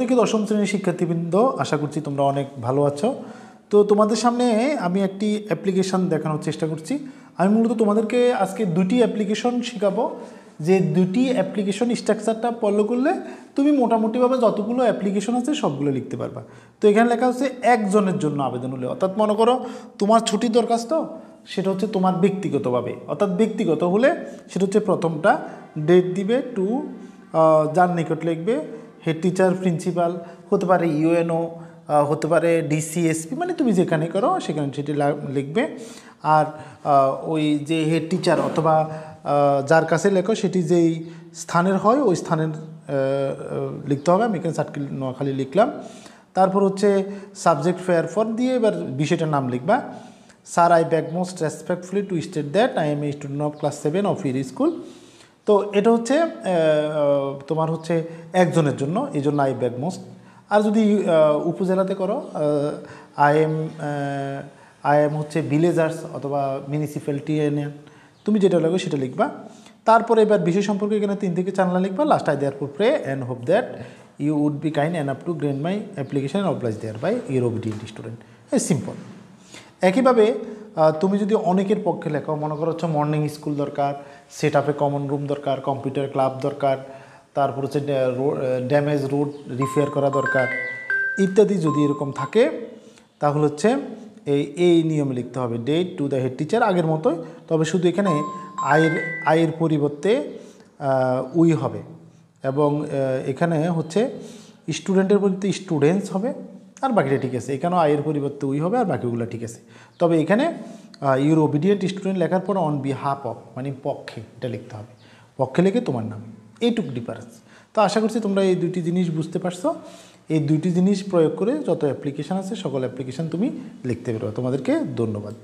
দেখি দশম শ্রেণীর শিক্ষার্থীবৃন্দ, আশা করছি তোমরা অনেক ভালো আছো। তো তোমাদের সামনে আমি একটি অ্যাপ্লিকেশন দেখানোর চেষ্টা করছি। আমি মূলত তোমাদেরকে আজকে দুটি অ্যাপ্লিকেশন শেখাবো, যে দুটি অ্যাপ্লিকেশন স্ট্রাকচারটা ফলো করলে তুমি মোটামুটিভাবে যতগুলো অ্যাপ্লিকেশন আছে সবগুলো লিখতে পারবা। তো এখানে লেখা হচ্ছে একজনের জন্য আবেদন হলে, অর্থাৎ মনে করো তোমার ছুটির দরখাস্ত, সেটা হচ্ছে তোমার ব্যক্তিগতভাবে, অর্থাৎ ব্যক্তিগত হলে সেটা হচ্ছে প্রথমটা ডেট দিবে টু, যার নিকট লিখবে হেড টিচার, প্রিন্সিপাল, হতে পারে ইউএনও, হতে পারে ডিসিএসপি, মানে তুমি যেখানে করো সেখানে সেটি লিখবে। আর ওই যে হেড টিচার অথবা যার কাছে লেখো সেটি যেই স্থানের হয় ওই স্থানের লিখতে হবে। আমি এখানে সার্কিল নোয়াখালী লিখলাম। তারপর হচ্ছে সাবজেক্ট ফেয়ার ফর দিয়ে এবার বিষয়টার নাম লিখবা। Sir, I back most respectfully two state that I M a student of class 7 of your school. তো এটা হচ্ছে তোমার হচ্ছে একজনের জন্য, এই জন্য আই ব্যাক মোস্ট। আর যদি উপজেলাতে করো, আই এম হচ্ছে ভিলেজার্স অথবা মিউনিসিপ্যালিটি এনিয়ান, তুমি যেটা লাগবে সেটা লিখবা। তারপরে এবার বিষয় সম্পর্কে এখানে 3 থেকে 4 লাইন লিখবা। Last I therefore pray and hope that you would be kind enough to grant my application oblige thereby your obedient student. Simple. একইভাবে তুমি যদি অনেকের পক্ষে লেখো, মনে করো হচ্ছে মর্নিং স্কুল দরকার, সেট আপে কমন রুম দরকার, কম্পিউটার ক্লাব দরকার, তারপর হচ্ছে ড্যামেজ রোড রিপেয়ার করা দরকার ইত্যাদি যদি এরকম থাকে, তাহলে হচ্ছে এই নিয়মে লিখতে হবে date to the head teacher আগের মতোই, তবে শুধু এখানে আয়ের পরিবর্তে উই হবে, এবং এখানে হচ্ছে স্টুডেন্টের পরিবর্তে স্টুডেন্টস হবে, আর বাকিটা ঠিক আছে। এখানেও আয়ের পরিবর্তে উই হবে, আর বাকিগুলো ঠিক আছে। তবে এখানে ইউর ওবিডিয়েন্ট স্টুডেন্ট লেখার পর অন বিহাফ অফ, মানে পক্ষে, এটা লিখতে হবে। পক্ষে লিখে তোমার নাম, এইটুকু ডিফারেন্স। তো আশা করছি তোমরা এই দুইটি জিনিস বুঝতে পারছো। এই দুইটি জিনিস প্রয়োগ করে যত অ্যাপ্লিকেশান আছে সকল অ্যাপ্লিকেশান তুমি লিখতে পারো। তোমাদেরকে ধন্যবাদ।